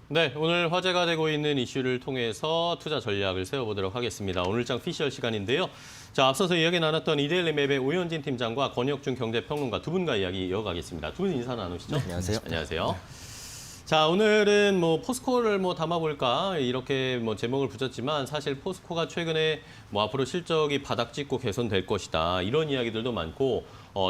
네, 오늘 화제가 되고 있는 이슈를 통해서 투자 전략을 세워보도록 하겠습니다. 오늘장 피셜 시간인데요. 자, 앞서서 이야기 나눴던 이데일리맵의 오현진 팀장과 권혁준 경제평론가 두 분과 이야기 이어가겠습니다. 두 분 인사 나누시죠? 네, 안녕하세요. 안녕하세요. 자, 오늘은 포스코를 담아볼까 이렇게 제목을 붙였지만 사실 포스코가 최근에 앞으로 실적이 바닥 찍고 개선될 것이다 이런 이야기들도 많고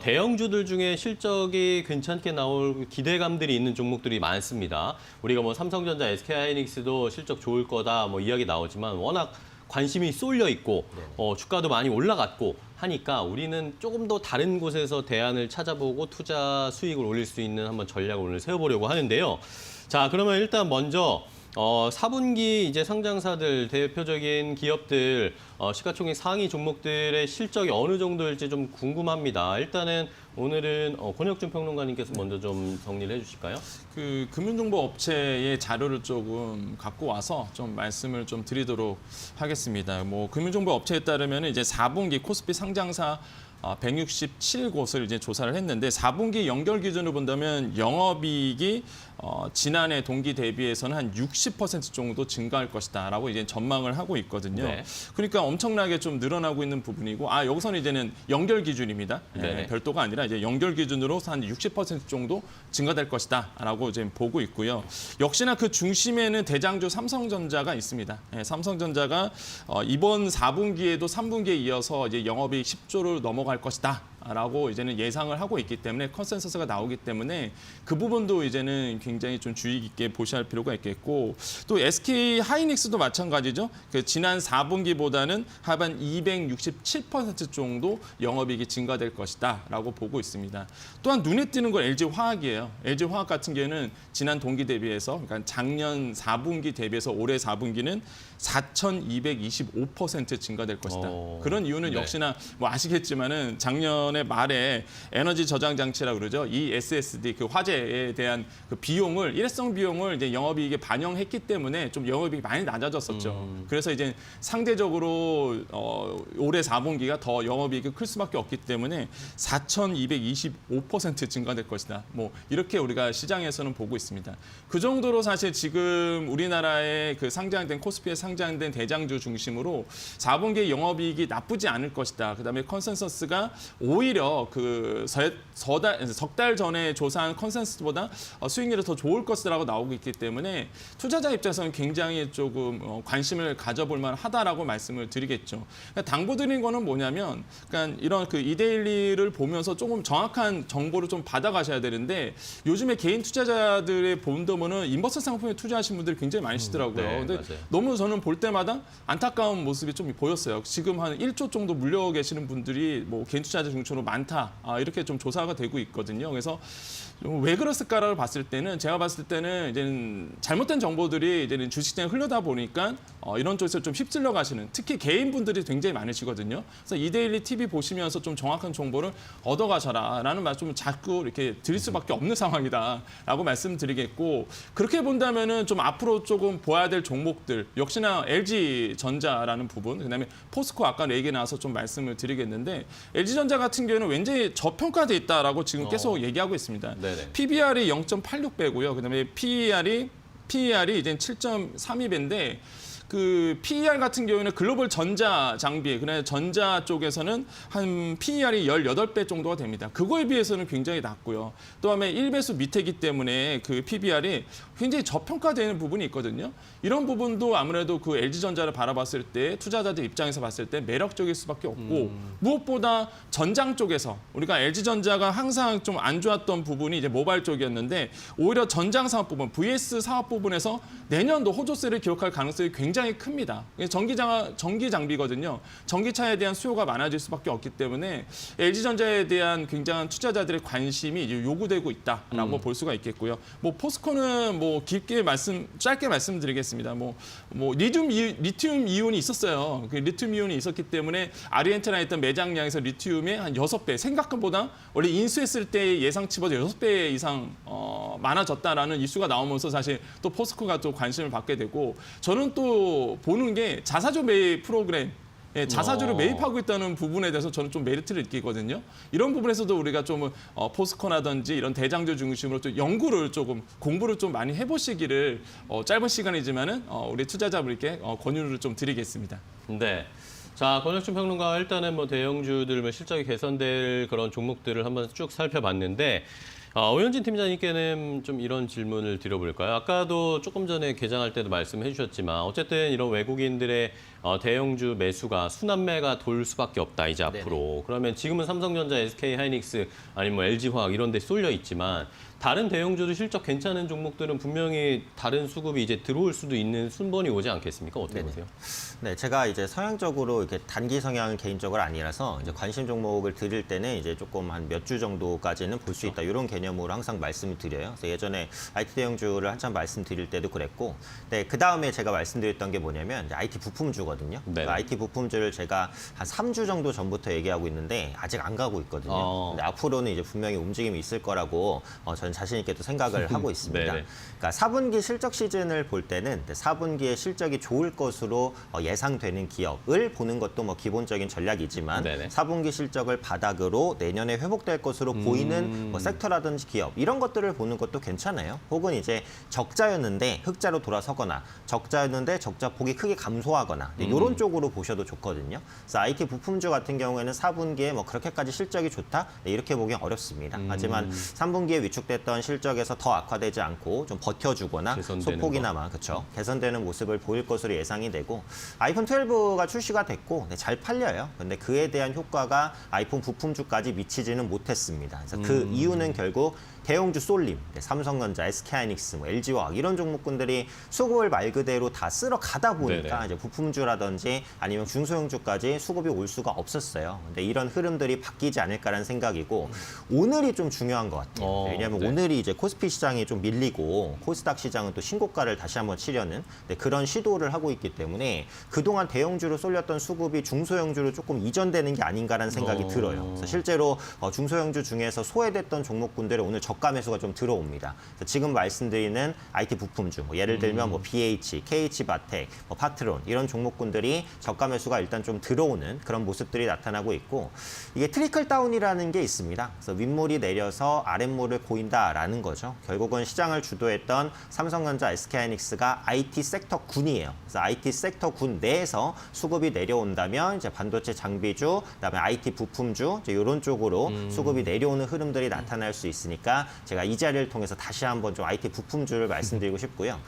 대형주들 중에 실적이 괜찮게 나올 기대감들이 있는 종목들이 많습니다. 우리가 삼성전자, SK하이닉스도 실적 좋을 거다 이야기 나오지만 워낙 관심이 쏠려 있고 주가도 많이 올라갔고 하니까 우리는 조금 더 다른 곳에서 대안을 찾아보고 투자 수익을 올릴 수 있는 한번 전략을 오늘 세워보려고 하는데요. 자, 그러면 일단 먼저 4분기 이제 상장사들 대표적인 기업들 시가총액 상위 종목들의 실적이 어느 정도일지 좀 궁금합니다. 일단은 오늘은 권혁준 평론가님께서 먼저 좀 정리를 해주실까요? 그 금융정보업체의 자료를 조금 갖고 와서 좀 말씀을 좀 드리도록 하겠습니다. 금융정보업체에 따르면 이제 4분기 코스피 상장사 167곳을 이제 조사를 했는데 4분기 연결 기준으로 본다면 영업이익이 지난해 동기 대비해서는 한 60% 정도 증가할 것이다라고 이제 전망을 하고 있거든요. 네. 그러니까 엄청나게 좀 늘어나고 있는 부분이고, 여기서는 이제는 연결 기준입니다. 네. 별도가 아니라 이제 연결 기준으로 한 60% 정도 증가될 것이다라고 이제 보고 있고요. 역시나 그 중심에는 대장주 삼성전자가 있습니다. 삼성전자가 이번 4분기에도 3분기에 이어서 이제 영업이익 10조를 넘어갈 것이다. 라고 이제는 예상을 하고 있기 때문에 컨센서스가 나오기 때문에 그 부분도 이제는 굉장히 좀 주의 깊게 보셔야 할 필요가 있겠고, 또 SK 하이닉스도 마찬가지죠. 그 지난 4분기보다는 하반 267% 정도 영업이익이 증가될 것이다라고 보고 있습니다. 또한 눈에 띄는 건 LG 화학이에요. LG 화학 같은 경우는 지난 동기 대비해서, 그러니까 작년 4분기 대비해서 올해 4분기는 4,225% 증가될 것이다. 그런 이유는 네. 역시나 아시겠지만은 작년에 말에 에너지 저장 장치라 그러죠. 이 SSD 그 화재에 대한 그 비용을 일회성 비용을 이제 영업이익에 반영했기 때문에 좀 영업이익이 많이 낮아졌었죠. 그래서 이제 상대적으로 올해 4분기가 더 영업이익이 클 수밖에 없기 때문에 4,225% 증가될 것이다. 이렇게 우리가 시장에서는 보고 있습니다. 그 정도로 사실 지금 우리나라의 그 상장된 코스피에 상장된 대장주 중심으로 4분기 영업이익이 나쁘지 않을 것이다. 그다음에 컨센서스가 오히려 그 석 달 전에 조사한 컨센서스보다 수익률이 더 좋을 것이라고 나오고 있기 때문에 투자자 입장에서는 굉장히 조금 관심을 가져볼 만하다라고 말씀을 드리겠죠. 그러니까 당부드린 거는 뭐냐면, 그러니까 이런 그 이데일리를 보면서 조금 정확한 정보를 좀 받아가셔야 되는데, 요즘에 개인 투자자들의 본더머는 인버스 상품에 투자하신 분들이 굉장히 많으시더라고요. 네, 근데 맞아요. 너무 저는 볼 때마다 안타까운 모습이 좀 보였어요. 지금 한 1조 정도 물려 계시는 분들이 개인 투자자 중심으로 많다. 이렇게 좀 조사가 되고 있거든요. 그래서 왜 그랬을까를 봤을 때는, 제가 봤을 때는 이제는 잘못된 정보들이 이제는 주식시장에 흘러다 보니까 이런 쪽에서 좀 휩쓸려 가시는, 특히 개인분들이 굉장히 많으시거든요. 그래서 이데일리 TV 보시면서 좀 정확한 정보를 얻어가셔라라는 말씀을 자꾸 이렇게 드릴 수밖에 없는 상황이다라고 말씀드리겠고, 그렇게 본다면은 좀 앞으로 조금 봐야 될 종목들 역시나 LG전자라는 부분, 그다음에 포스코 아까 얘기 나와서 좀 말씀을 드리겠는데, LG전자 같은 경우는 왠지 저평가돼 있다라고 지금 계속 얘기하고 있습니다. 네네. PBR이 0.86배고요. 그다음에 PER이 이제 7.32배인데, 그 PER 같은 경우에는 글로벌 전자 장비, 그다음에 전자 쪽에서는 한 PER이 18배 정도가 됩니다. 그거에 비해서는 굉장히 낮고요. 또한 1배수 밑이기 때문에 그 PBR이 굉장히 저평가되는 부분이 있거든요. 이런 부분도 아무래도 그 LG전자를 바라봤을 때 투자자들 입장에서 봤을 때 매력적일 수밖에 없고, 무엇보다 전장 쪽에서 우리가 LG전자가 항상 좀 안 좋았던 부분이 이제 모바일 쪽이었는데, 오히려 전장 사업 부분, VS 사업 부분에서 내년도 호조세를 기록할 가능성이 굉장히 큽니다. 전기 장비거든요. 전기차에 대한 수요가 많아질 수밖에 없기 때문에 LG전자에 대한 굉장한 투자자들의 관심이 이제 요구되고 있다라고 볼 수가 있겠고요. 포스코는 짧게 말씀드리겠습니다. 리튬 이온이 있었어요. 그 리튬 이온이 있었기 때문에 아르헨티나에 있던 매장량에서 리튬의 한 6배, 생각보다 원래 인수했을 때 예상치보다 6배 이상 많아졌다라는 이슈가 나오면서 사실 또 포스코가 또 관심을 받게 되고, 저는 또 보는 게 자사조 매입 프로그램, 예, 자사주를 매입하고 있다는 부분에 대해서 저는 좀 메리트를 느끼거든요. 이런 부분에서도 우리가 좀 포스코나든지 이런 대장주 중심으로 좀 연구를 조금 공부를 좀 많이 해보시기를 짧은 시간이지만은 우리 투자자분께 권유를 좀 드리겠습니다. 네. 자, 권혁준 평론가 일단은 뭐 대형주들 뭐 실적이 개선될 그런 종목들을 한번 쭉 살펴봤는데 오현진 팀장님께는 좀 이런 질문을 드려볼까요? 아까도 조금 전에 개장할 때도 말씀해 주셨지만 어쨌든 이런 외국인들의 대형주 매수가 순환매가 돌 수밖에 없다 이제 앞으로. 네네. 그러면 지금은 삼성전자, SK하이닉스 아니면 뭐 LG화학 이런 데 쏠려 있지만 다른 대형주도 실적 괜찮은 종목들은 분명히 다른 수급이 이제 들어올 수도 있는 순번이 오지 않겠습니까? 어떻게 네네. 보세요? 네, 제가 이제 성향적으로 이렇게 단기 성향은 개인적으로 아니라서 이제 관심 종목을 드릴 때는 이제 조금 한 몇 주 정도까지는 볼 수 있다 이런 개념으로 항상 말씀을 드려요. 그래서 예전에 IT 대형주를 한참 말씀드릴 때도 그랬고, 네, 그 다음에 제가 말씀드렸던 게 뭐냐면 이제 IT 부품주거든요. 그러니까 IT 부품주를 제가 한 3주 정도 전부터 얘기하고 있는데 아직 안 가고 있거든요. 근데 앞으로는 이제 분명히 움직임이 있을 거라고 저는 자신 있게 또 생각을 하고 있습니다. 네네. 그러니까 4분기 실적 시즌을 볼 때는 4분기에 실적이 좋을 것으로 예상되는 기업을 보는 것도 뭐 기본적인 전략이지만 네네. 4분기 실적을 바닥으로 내년에 회복될 것으로 보이는 뭐 섹터라든지 기업 이런 것들을 보는 것도 괜찮아요. 혹은 이제 적자였는데 흑자로 돌아서거나 적자였는데 적자 폭이 크게 감소하거나 이런 쪽으로 보셔도 좋거든요. 그래서 IT 부품주 같은 경우에는 4분기에 뭐 그렇게까지 실적이 좋다 이렇게 보기 어렵습니다. 하지만 3분기에 위축됐던 실적에서 더 악화되지 않고 좀 버텨주거나 개선되는 소폭이나마 그렇죠. 개선되는 모습을 보일 것으로 예상이 되고 아이폰 12가 출시가 됐고 잘 팔려요. 근데 그에 대한 효과가 아이폰 부품주까지 미치지는 못했습니다. 그래서 그 이유는 결국 대형주 쏠림, 삼성전자, SK하이닉스, 뭐 LG화학 이런 종목군들이 수급을 말 그대로 다 쓸어 가다 보니까 네네. 이제 부품주라든지 아니면 중소형주까지 수급이 올 수가 없었어요. 근데 이런 흐름들이 바뀌지 않을까라는 생각이고 오늘이 좀 중요한 것 같아요. 왜냐하면 네. 오늘이 이제 코스피 시장이 좀 밀리고 코스닥 시장은 또 신고가를 다시 한번 치려는 그런 시도를 하고 있기 때문에 그동안 대형주로 쏠렸던 수급이 중소형주로 조금 이전되는 게 아닌가라는 생각이 들어요. 그래서 실제로 중소형주 중에서 소외됐던 종목군들의 오늘 저가 매수가 좀 들어옵니다. 그래서 지금 말씀드리는 IT 부품주, 뭐 예를 들면 뭐 BH, KH바텍, 뭐 파트론 이런 종목군들이 저가 매수가 일단 좀 들어오는 그런 모습들이 나타나고 있고 이게 트리클 다운이라는 게 있습니다. 그래서 윗물이 내려서 아랫물을 보인다라는 거죠. 결국은 시장을 주도했던 삼성전자, SK하이닉스가 IT 섹터 군이에요. 그래서 IT 섹터 군 내에서 수급이 내려온다면 이제 반도체 장비주, 그다음에 IT 부품주 이제 이런 쪽으로 수급이 내려오는 흐름들이 나타날 수 있으니까 제가 이 자리를 통해서 다시 한번 좀 IT 부품주를 말씀드리고 싶고요.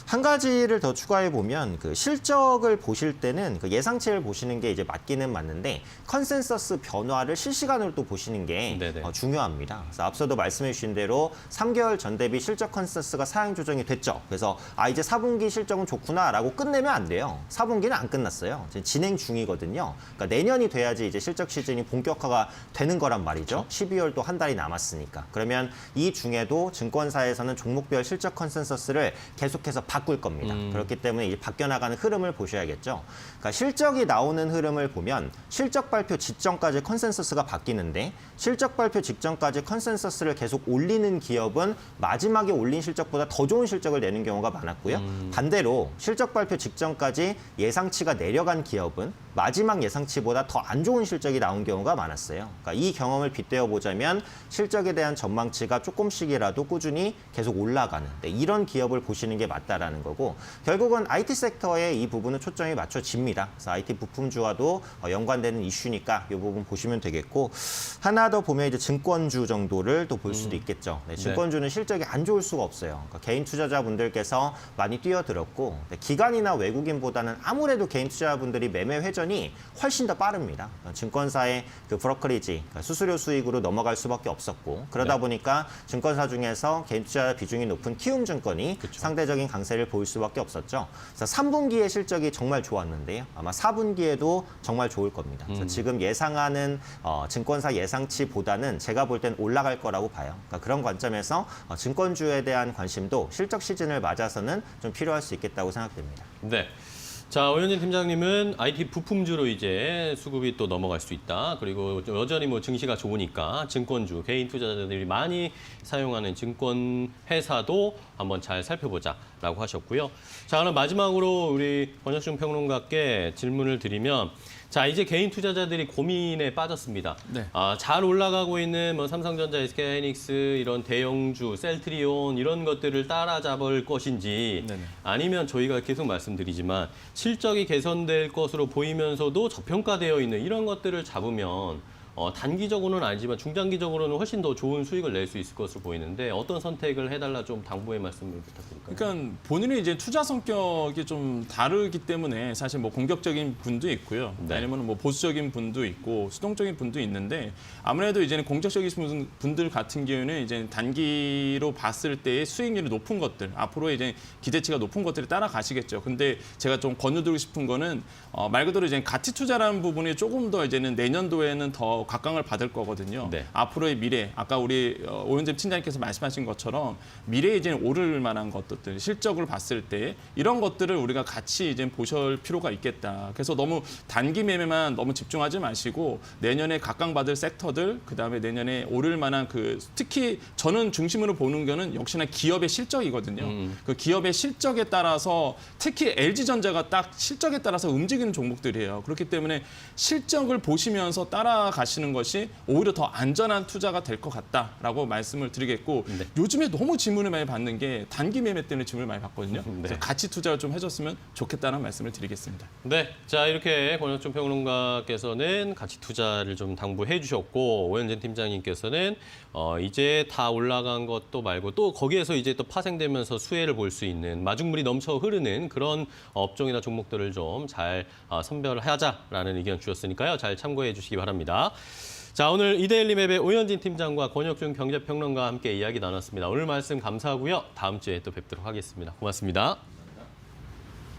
한 가지를 더 추가해 보면 그 실적을 보실 때는 그 예상치를 보시는 게 이제 맞기는 맞는데 컨센서스 변화를 실시간으로 또 보시는 게 중요합니다. 그래서 앞서도 말씀해 주신 대로 3개월 전 대비 실적 컨센서스가 상향 조정이 됐죠. 그래서 이제 4분기 실적은 좋구나라고 끝내면 안 돼요. 4분기는 안 끝났어요. 지금 진행 중이거든요. 그러니까 내년이 돼야지 이제 실적 시즌이 본격화가 되는 거란 말이죠. 12월 또 한 달이 남았으니까. 그러면 이 중에도 증권사에서는 종목별 실적 컨센서스를 계속해서 바꿀 겁니다. 그렇기 때문에 이 바뀌어나가는 흐름을 보셔야겠죠. 그러니까 실적이 나오는 흐름을 보면 실적 발표 직전까지 컨센서스가 바뀌는데 실적 발표 직전까지 컨센서스를 계속 올리는 기업은 마지막에 올린 실적보다 더 좋은 실적을 내는 경우가 많았고요. 반대로 실적 발표 직전까지 예상치가 내려간 기업은 마지막 예상치보다 더 안 좋은 실적이 나온 경우가 많았어요. 그러니까 이 경험을 빗대어 보자면 실적에 대한 전망치가 조금씩이라도 꾸준히 계속 올라가는 이런 기업을 보시는 게 맞다라는 거고 결국은 IT 섹터에 이 부분은 초점이 맞춰집니다. 그래서 IT 부품주와도 연관되는 이슈니까 이 부분 보시면 되겠고 하나 더 보면 이제 증권주 정도를 또 볼 수도 있겠죠. 증권주는 실적이 안 좋을 수가 없어요. 그러니까 개인 투자자분들께서 많이 뛰어들었고 기관이나 외국인보다는 아무래도 개인 투자자분들이 매매 회전이 훨씬 더 빠릅니다. 증권사의 그 브로커리지, 그러니까 수수료 수익으로 넘어갈 수밖에 없었고 그러다 보니까 증권사 중에서 개인 투자 비중이 높은 키움증권이 상대적인 강세를 보일 수밖에 없었죠. 그래서 3분기의 실적이 정말 좋았는데요. 아마 4분기에도 정말 좋을 겁니다. 그래서 지금 예상하는 증권사 예상치보다는 제가 볼 땐 올라갈 거라고 봐요. 그러니까 그런 관점에서 증권주에 대한 관심도 실적 시즌을 맞아서는 좀 필요할 수 있겠다고 생각됩니다. 네. 자, 오현진 팀장님은 IT 부품주로 이제 수급이 또 넘어갈 수 있다. 그리고 여전히 뭐 증시가 좋으니까 증권주, 개인 투자자들이 많이 사용하는 증권 회사도 한번 잘 살펴보자. 라고 하셨고요. 자, 그럼 마지막으로 우리 권혁중 평론가께 질문을 드리면 자, 이제 개인 투자자들이 고민에 빠졌습니다. 네. 잘 올라가고 있는 뭐 삼성전자, SK하이닉스 이런 대형주, 셀트리온 이런 것들을 따라잡을 것인지 네네. 아니면 저희가 계속 말씀드리지만 실적이 개선될 것으로 보이면서도 저평가되어 있는 이런 것들을 잡으면 단기적으로는 아니지만 중장기적으로는 훨씬 더 좋은 수익을 낼 수 있을 것으로 보이는데 어떤 선택을 해달라 좀 당부의 말씀을 부탁드릴까요? 그러니까 본인의 이제 투자 성격이 좀 다르기 때문에 사실 뭐 공격적인 분도 있고요. 네. 아니면 뭐 보수적인 분도 있고 수동적인 분도 있는데 아무래도 이제는 공격적인 분들 같은 경우는 이제 단기로 봤을 때의 수익률이 높은 것들, 앞으로 이제 기대치가 높은 것들이 따라가시겠죠. 근데 제가 좀 권유드리고 싶은 거는 말 그대로 이제 가치 투자라는 부분이 조금 더 이제는 내년도에는 더 각광을 받을 거거든요. 네. 앞으로의 미래, 아까 우리 오현재 팀장님께서 말씀하신 것처럼 미래에 이제 오를 만한 것들, 실적을 봤을 때 이런 것들을 우리가 같이 이제 보실 필요가 있겠다. 그래서 너무 단기 매매만 너무 집중하지 마시고 내년에 각광받을 섹터들, 그다음에 내년에 오를 만한 특히 저는 중심으로 보는 거는 역시나 기업의 실적이거든요. 그 기업의 실적에 따라서 특히 LG전자가 딱 실적에 따라서 움직이는 종목들이에요. 그렇기 때문에 실적을 보시면서 따라가시는 것이 오히려 더 안전한 투자가 될 것 같다라고 말씀을 드리겠고 네. 요즘에 너무 질문을 많이 받는 게 단기 매매 때문에 질문을 많이 받거든요. 네. 그래서 가치 투자를 좀 해줬으면 좋겠다는 말씀을 드리겠습니다. 네, 자 이렇게 권혁중 평론가께서는 가치 투자를 좀 당부해 주셨고 오현진 팀장님께서는 이제 다 올라간 것도 말고 또 거기에서 이제 또 파생되면서 수혜를 볼 수 있는 마중물이 넘쳐 흐르는 그런 업종이나 종목들을 좀 잘 선별하자라는 의견 주셨으니까요. 잘 참고해 주시기 바랍니다. 자, 오늘 이데일리맵의 오현진 팀장과 권혁중 경제평론가와 함께 이야기 나눴습니다. 오늘 말씀 감사하고요. 다음 주에 또 뵙도록 하겠습니다. 고맙습니다.